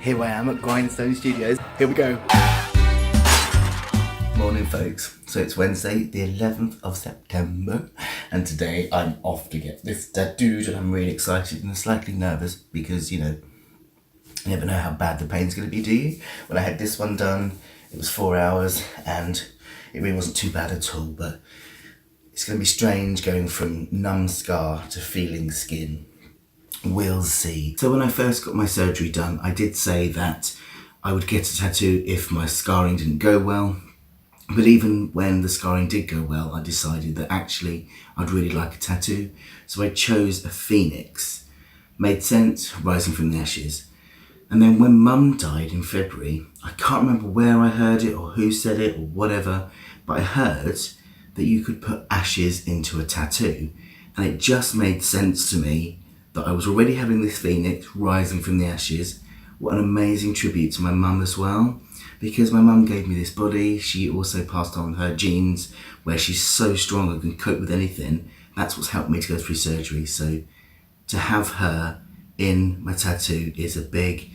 Here I am at Grindstone Studios. Here we go. Morning folks. So it's Wednesday the 11th of September and today I'm off to get this tattooed and I'm really excited and slightly nervous because, you know, you never know how bad the pain's going to be, do you? When I had this one done, it was 4 hours and it really wasn't too bad at all, but it's going to be strange going from numb scar to feeling skin. We'll see. So when I first got my surgery done, I did say that I would get a tattoo if my scarring didn't go well. But even when the scarring did go well, I decided that actually I'd really like a tattoo. So I chose a phoenix. Made sense, rising from the ashes. And then when Mum died in February, I can't remember where I heard it or who said it or whatever, but I heard that you could put ashes into a tattoo. And it just made sense to me that I was already having this phoenix rising from the ashes. What an amazing tribute to my mum as well. Because my mum gave me this body, she also passed on her genes where she's so strong and can cope with anything. That's what's helped me to go through surgery. So to have her in my tattoo is a big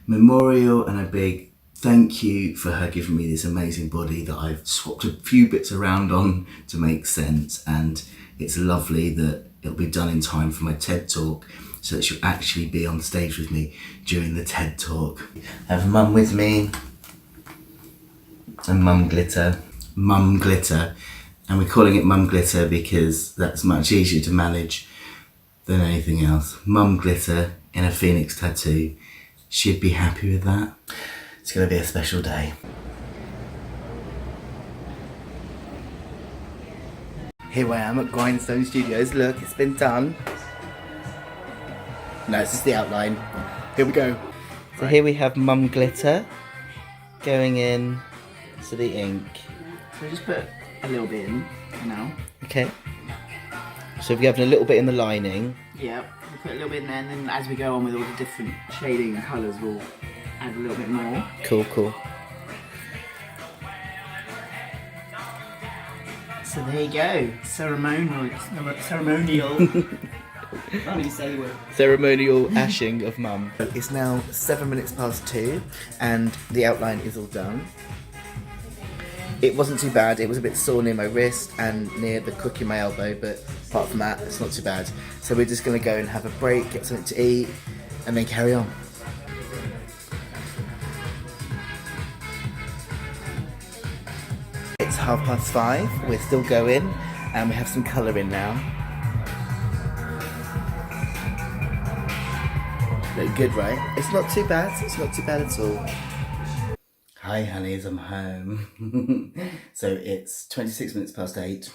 memorial and a big thank you for her giving me this amazing body that I've swapped a few bits around on to make sense. And it's lovely that it'll be done in time for my TED Talk so that she'll actually be on stage with me during the TED Talk. I have Mum with me and Mum Glitter. Mum Glitter. And we're calling it Mum Glitter because that's much easier to manage than anything else. Mum Glitter in a phoenix tattoo. She'd be happy with that. It's going to be a special day. Here I am at Grindstone Studios. Look, it's been done. No, it's just the outline. Here we go. So here we have Mum Glitter going in to the ink. So just put a little bit in for now. Okay. So we're having a little bit in the lining. Yeah, we'll put a little bit in there, and then as we go on with all the different shading and colours, we'll add a little bit more. Cool, cool. So there you go, ceremonial. Can't even say the word. Ceremonial ashing of Mum. It's now 7 minutes past 2 and the outline is all done. It wasn't too bad. It was a bit sore near my wrist and near the crook in my elbow, but apart from that, it's not too bad. So we're just going to go and have a break, get something to eat, and then carry on. It's 5:30. We're still going, and we have some colour in now. Look good, right? It's not too bad. It's not too bad at all. Hi honeys, I'm home. So it's 26 minutes past 8.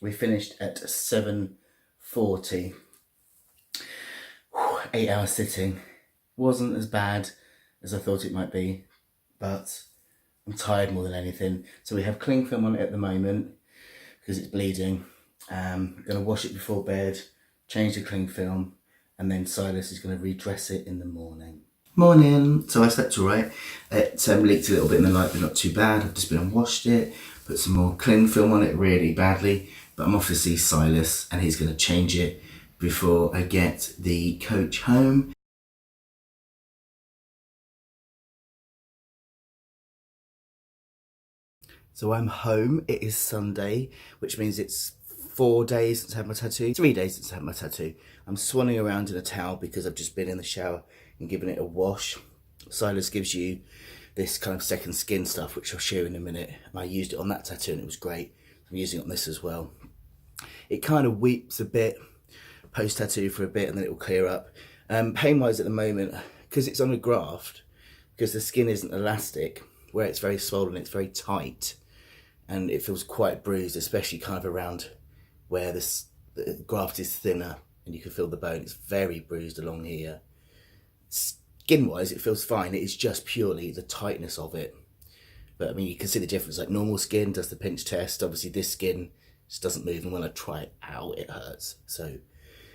We finished at 7:40. 8 hours sitting. Wasn't as bad as I thought it might be, but I'm tired more than anything. So we have cling film on it at the moment because it's bleeding. I'm going to wash it before bed, change the cling film, and then Silas is going to redress it in the morning. Morning. So I slept alright. It leaked a little bit in the night, but not too bad. I've just been and washed it, put some more cling film on it really badly, but I'm off to see Silas and he's going to change it before I get the coach home. So I'm home. It is Sunday, which means it's 4 days since I had my tattoo. 3 days since I had my tattoo. I'm swanning around in a towel because I've just been in the shower and given it a wash. Silas gives you this kind of second skin stuff, which I'll show you in a minute. And I used it on that tattoo and it was great. I'm using it on this as well. It kind of weeps a bit post-tattoo for a bit and then it will clear up. Pain-wise at the moment, because it's on a graft, because the skin isn't elastic, where it's very swollen, it's very tight. And it feels quite bruised, especially kind of around where the graft is thinner and you can feel the bone. It's very bruised along here. Skin-wise, it feels fine. It is just purely the tightness of it. But I mean, you can see the difference. Like normal skin does the pinch test. Obviously, this skin just doesn't move. And when I try it out, it hurts. So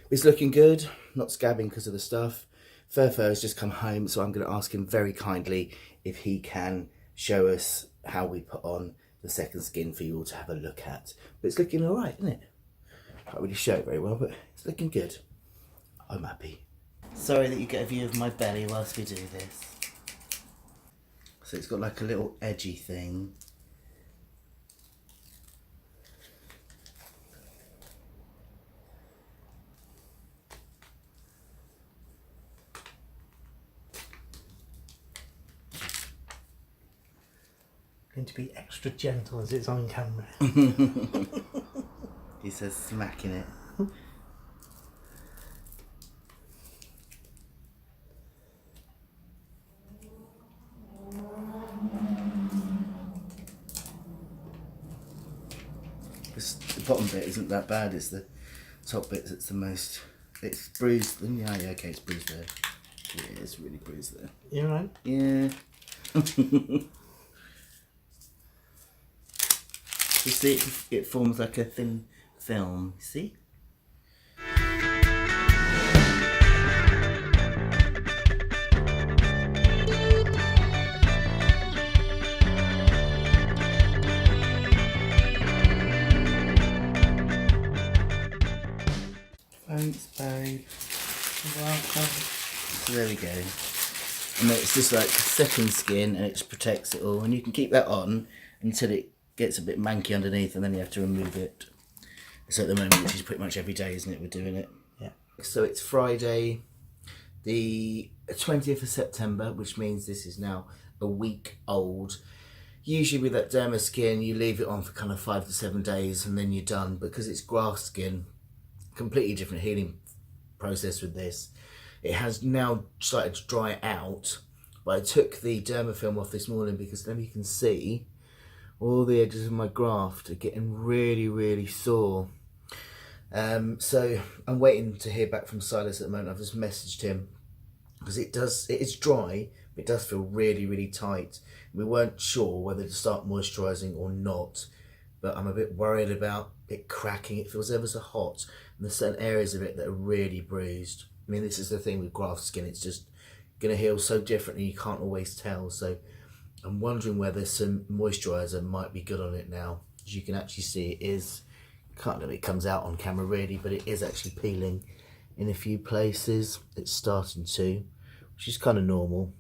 it's looking good. Not scabbing because of the stuff. Fur has just come home, so I'm going to ask him very kindly if he can show us how we put on the second skin for you all to have a look at. But it's looking all right, isn't it? Can't really show it very well, but it's looking good. I'm happy. Sorry that you get a view of my belly whilst we do this. So it's got like a little edgy thing. Going to be extra gentle as it's on camera. He says smacking it. The bottom bit isn't that bad, it's the top bit that's the most... It's bruised. Yeah, okay, it's bruised there. Yeah, it's really bruised there. You alright? Yeah. You see, it forms like a thin film, see? Thanks, babe. You're welcome. So there we go. And then it's just like second skin, and it just protects it all. And you can keep that on until it gets a bit manky underneath, and then you have to remove it. So at the moment, which is pretty much every day, isn't it, we're doing it? Yeah. So it's Friday, the 20th of September, which means this is now a week old. Usually with that derma skin, you leave it on for kind of 5 to 7 days and then you're done. Because it's graft skin, completely different healing process with this. It has now started to dry out, but I took the derma film off this morning because then you can see all the edges of my graft are getting really, really sore. So I'm waiting to hear back from Silas at the moment. I've just messaged him because it is dry, but it does feel really, really tight. We weren't sure whether to start moisturising or not, but I'm a bit worried about it cracking. It feels ever so hot, and there's certain areas of it that are really bruised. I mean, this is the thing with graft skin, it's just going to heal so differently, you can't always tell. So I'm wondering whether some moisturiser might be good on it now. As you can actually see, it is, can't let it comes out on camera really, but it is actually peeling in a few places. It's starting to, which is kind of normal.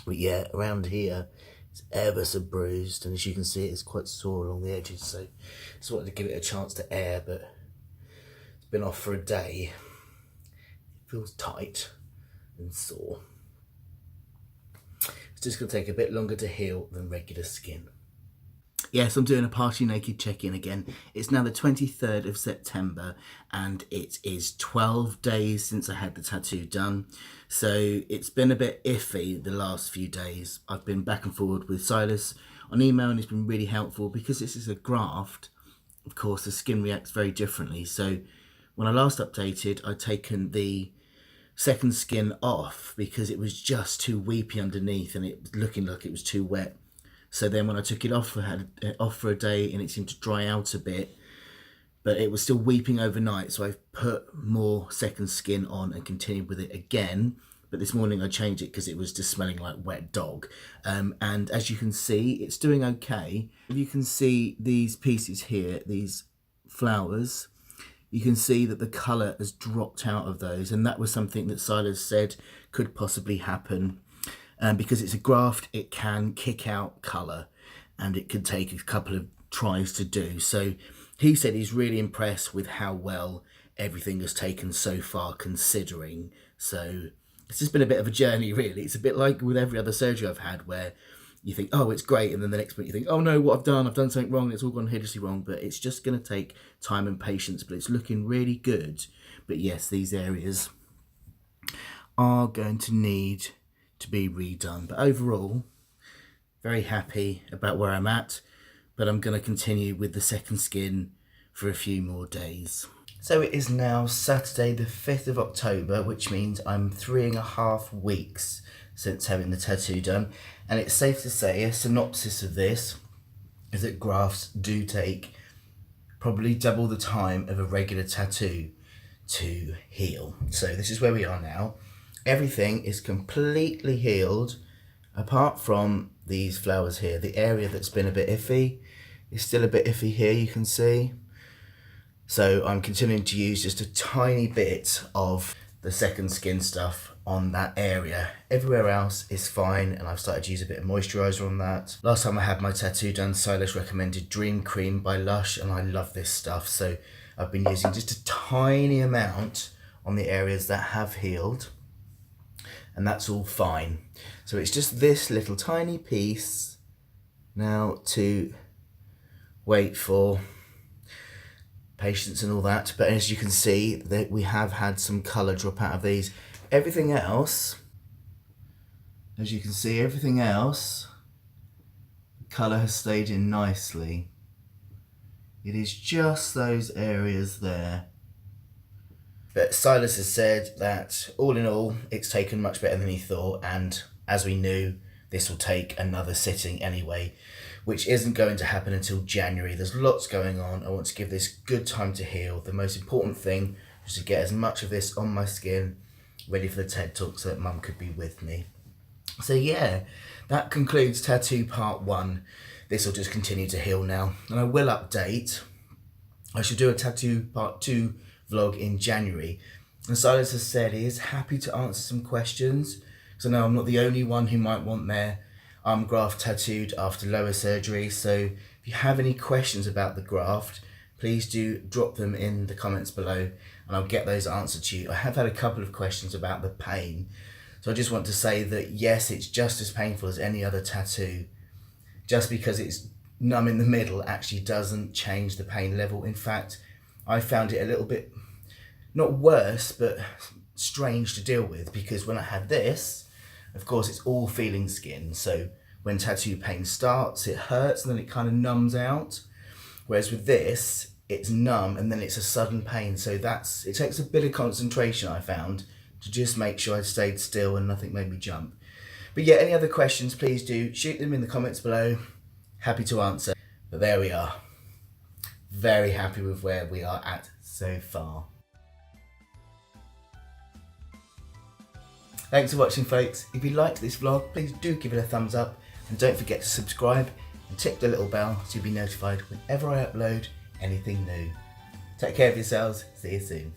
But yeah, around here, it's ever so bruised, and as you can see, it's quite sore along the edges. So I just wanted to give it a chance to air, but it's been off for a day. It feels tight and sore. It's just going to take a bit longer to heal than regular skin. Yes, I'm doing a partially naked check-in again. It's now the 23rd of September and it is 12 days since I had the tattoo done. So it's been a bit iffy the last few days. I've been back and forward with Silas on email and it's been really helpful because this is a graft. Of course, the skin reacts very differently. So when I last updated, I'd taken the second skin off because it was just too weepy underneath and it was looking like it was too wet. So then when I took it off, I had it off for a day and it seemed to dry out a bit, but it was still weeping overnight. So I've put more second skin on and continued with it again. But this morning I changed it because it was just smelling like wet dog. And as you can see, it's doing okay. If you can see these pieces here, these flowers, you can see that the colour has dropped out of those. And that was something that Silas said could possibly happen. Because it's a graft, it can kick out colour and it could take a couple of tries to do. So he said he's really impressed with how well everything has taken so far considering. So it's just been a bit of a journey really. It's a bit like with every other surgery I've had where you think, oh, it's great. And then the next minute you think, oh no, what I've done something wrong. It's all gone hideously wrong. But it's just going to take time and patience. But it's looking really good. But yes, these areas are going to need to be redone, but overall very happy about where I'm at, but I'm going to continue with the second skin for a few more days. So it is now Saturday the 5th of October, which means I'm 3.5 weeks since having the tattoo done, and it's safe to say a synopsis of this is that grafts do take probably double the time of a regular tattoo to heal. So this is where we are now. Everything is completely healed apart from these flowers here. The area that's been a bit iffy is still a bit iffy here, you can see. So I'm continuing to use just a tiny bit of the second skin stuff on that area. Everywhere else is fine, and I've started to use a bit of moisturiser on that. Last time I had my tattoo done, Silas recommended Dream Cream by Lush, and I love this stuff, so I've been using just a tiny amount on the areas that have healed, and that's all fine. So it's just this little tiny piece now to wait for patience and all that, but as you can see that we have had some colour drop out of these. Everything else, as you can see, everything else, the colour has stayed in nicely. It is just those areas there. But Silas has said that all in all, it's taken much better than he thought, and as we knew, this will take another sitting anyway, which isn't going to happen until January. There's lots going on. I want to give this good time to heal. The most important thing is to get as much of this on my skin, ready for the TED Talk so that Mum could be with me. So yeah, that concludes tattoo part 1. This will just continue to heal now, and I will update. I should do a tattoo part 2 vlog in January. And Silas has said he is happy to answer some questions, because I know I'm not the only one who might want their arm graft tattooed after lower surgery. So if you have any questions about the graft, please do drop them in the comments below and I'll get those answered to you. I have had a couple of questions about the pain. So I just want to say that yes, it's just as painful as any other tattoo. Just because it's numb in the middle actually doesn't change the pain level. In fact, I found it a little bit, not worse, but strange to deal with, because when I had this, of course, it's all feeling skin. So when tattoo pain starts, it hurts and then it kind of numbs out. Whereas with this, it's numb and then it's a sudden pain. So it takes a bit of concentration, I found, to just make sure I stayed still and nothing made me jump. But yeah, any other questions, please do shoot them in the comments below. Happy to answer. But there we are. Very happy with where we are at so far. Thanks for watching, folks. If you liked this vlog, please do give it a thumbs up and don't forget to subscribe and tick the little bell so you'll be notified whenever I upload anything new. Take care of yourselves. See you soon.